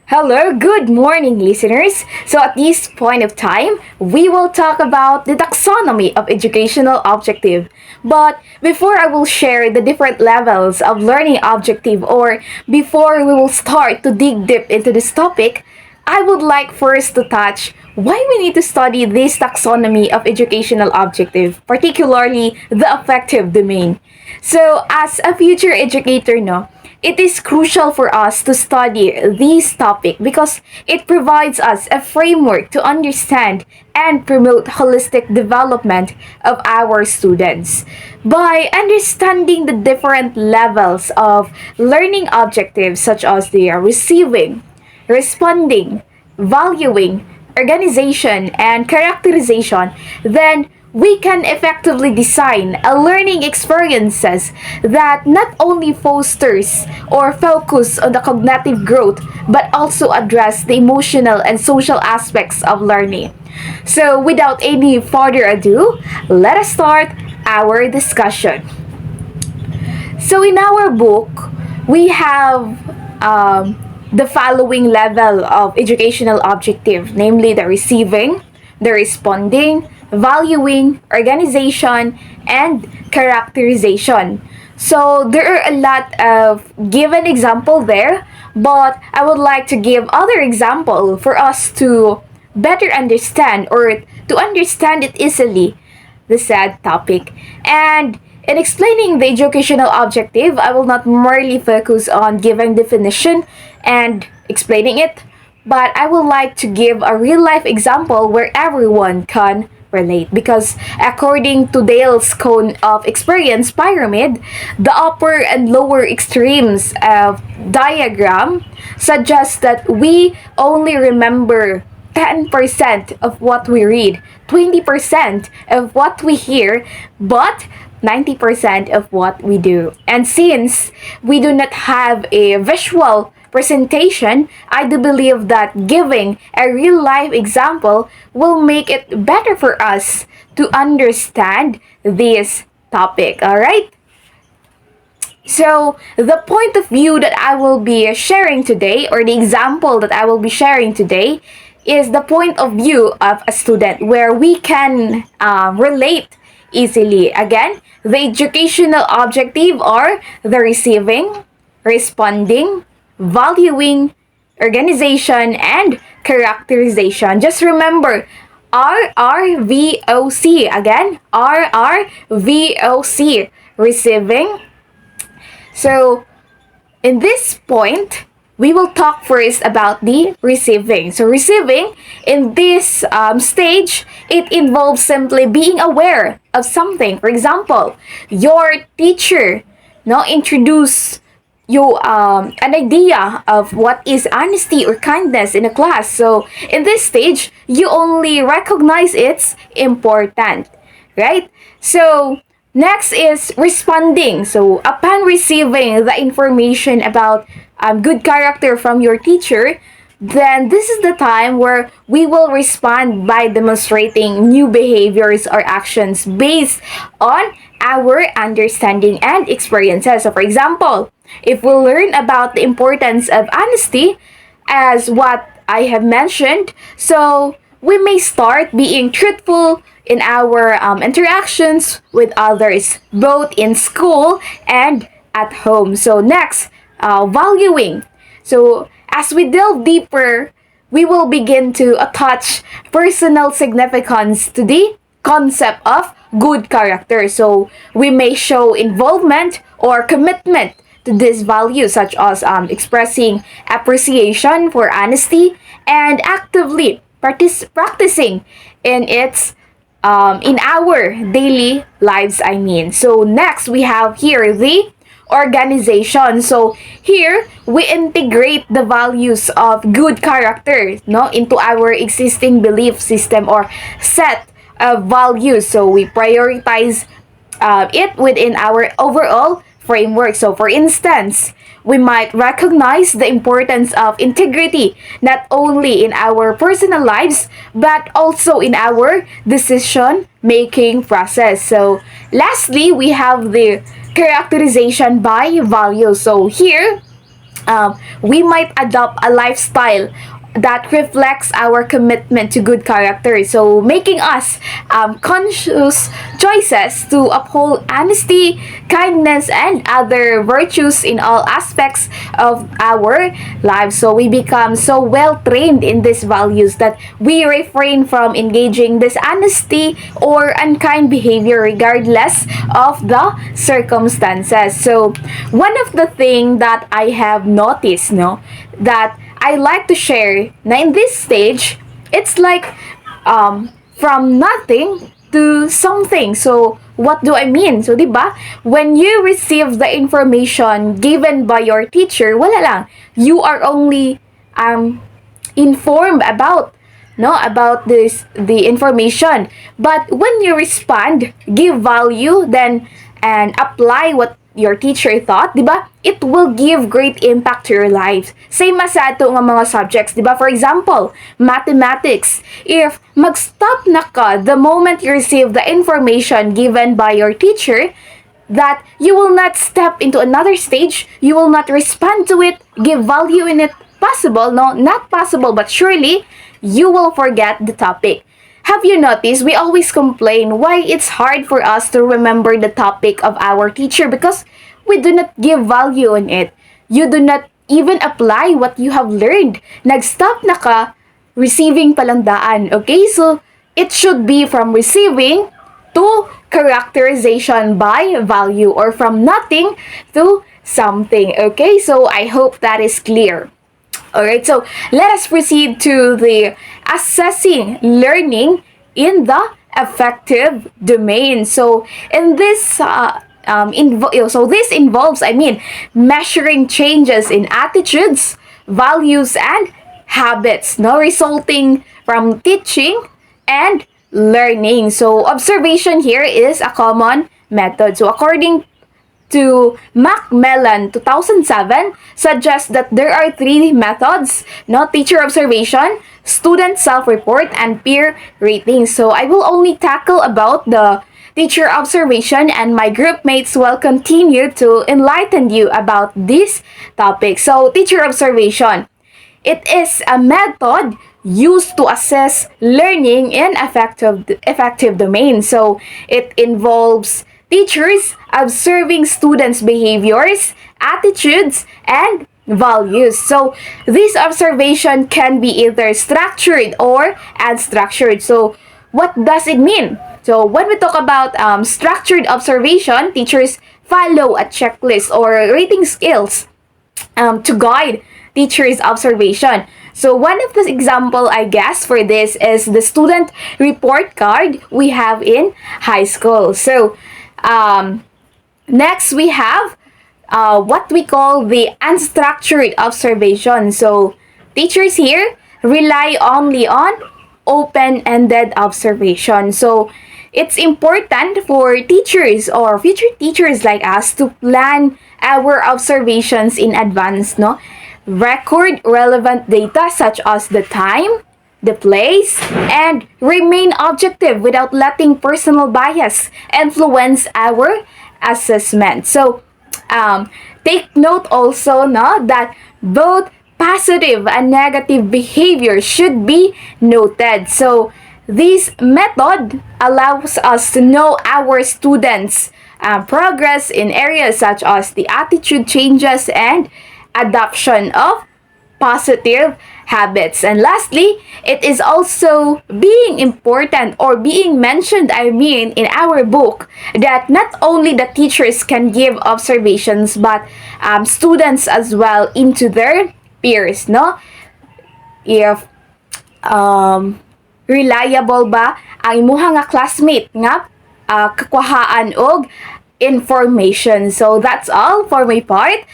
Hello, good morning, listeners. So, at this point of time, we will talk about the taxonomy of educational objective. But before I will share the different levels of learning objective, or before we will start to dig deep into this topic, I would like first to touch why we need to study this taxonomy of educational objective, particularly the affective domain. So, as a future educator, no, it is crucial for us to study this topic because it provides us a framework to understand and promote holistic development of our students. By understanding the different levels of learning objectives, such as the receiving, responding, valuing, organization, and characterization, then we can effectively design a learning experiences that not only fosters or focus on the cognitive growth but also address the emotional and social aspects of learning. So without any further ado, let us start our discussion. So in our book, we have the following level of educational objective, namely the receiving, the responding, valuing, organization, and characterization. So there are a lot of given example there, but I would like to give other example for us to better understand or to understand it easily the said topic. And in explaining the educational objective, I will not merely focus on giving definition and explaining it, but I would like to give a real life example where everyone can relate because according to Dale's cone of experience pyramid, the upper and lower extremes of diagram suggest that we only remember 10% of what we read, 20% of what we hear, but 90% of what we do. And since we do not have a visual presentation, I do believe that giving a real life example will make it better for us to understand this topic. All right? So, the point of view that I will be sharing today, or the example that I will be sharing today, is the point of view of a student where we can relate easily. Again, the educational objective are the receiving, responding, valuing, organization, and characterization. Just remember, RRVOC. Again, RRVOC. Receiving. So, in this point, we will talk first about the receiving. So, receiving in this stage, it involves simply being aware of something. For example, your teacher introduce you an idea of what is honesty or kindness in a class. So, in this stage, you only recognize its important, right? So, next is responding. So, upon receiving the information about good character from your teacher, then this is the time where we will respond by demonstrating new behaviors or actions based on our understanding and experiences. So, for example, if we learn about the importance of honesty, as what I have mentioned, so we may start being truthful in our interactions with others, both in school and at home. So, next, valuing. So, as we delve deeper, we will begin to attach personal significance to the concept of good character. So, we may show involvement or commitment to this value, such as expressing appreciation for honesty and actively practicing in its in our daily lives. I mean, so next we have here the organization. So here we integrate the values of good character into our existing belief system or set of values. So we prioritize it within our overall framework. So for instance, we might recognize the importance of integrity not only in our personal lives but also in our decision making process. So lastly, we have the characterization by value. So here we might adopt a lifestyle that reflects our commitment to good character. So, making us conscious choices to uphold honesty, kindness, and other virtues in all aspects of our lives. So, we become so well trained in these values that we refrain from engaging dishonesty or unkind behavior regardless of the circumstances. So, one of the things that I have noticed, no, that I like to share na in this stage, it's like from nothing to something. So, what do I mean? So, di ba? When you receive the information given by your teacher, wala lang. You are only informed about the information. But when you respond, give value, then and apply what your teacher thought, di ba? It will give great impact to your life. Same as sa ato nga mga subjects, di ba? For example, mathematics. If mag-stop na ka the moment you receive the information given by your teacher, that you will not step into another stage, you will not respond to it, give value in it, possible, no? Not possible, but surely, you will forget the topic. Have you noticed we always complain why it's hard for us to remember the topic of our teacher because we do not give value in it. You do not even apply what you have learned. Nag-stop na ka, receiving palandaan. Okay? So, it should be from receiving to characterization by value or from nothing to something. Okay? So, I hope that is clear. Alright, so let us proceed to the assessing learning in the affective domain. So in this this involves, measuring changes in attitudes, values, and habits, no, resulting from teaching and learning. So observation here is a common method. So according to Macmillan 2007 suggests that there are three methods, no, teacher observation, student self-report, and peer rating. So I will only tackle about the teacher observation and my group mates will continue to enlighten you about this topic. So teacher observation, it is a method used to assess learning in affective domain. So it involves teachers observing students' behaviors, attitudes, and values. So, this observation can be either structured or unstructured. So, what does it mean? So, when we talk about structured observation, teachers follow a checklist or rating scales to guide teachers' observation. So one of the example, I guess, for this is the student report card we have in high school. So next we have what we call the unstructured observation. So teachers here rely only on open-ended observation. So it's important for teachers or future teachers like us to plan our observations in advance, no? Record relevant data such as the time, the place, and remain objective without letting personal bias influence our assessment. So, take note also, no, that both positive and negative behavior should be noted. So, this method allows us to know our students' progress in areas such as the attitude changes and adoption of positive habits. And lastly, it is also being important or being mentioned, in our book that not only the teachers can give observations but students as well into their peers, no? If reliable ba ang imuha nga classmate nga kakuhaan og information. So that's all for my part.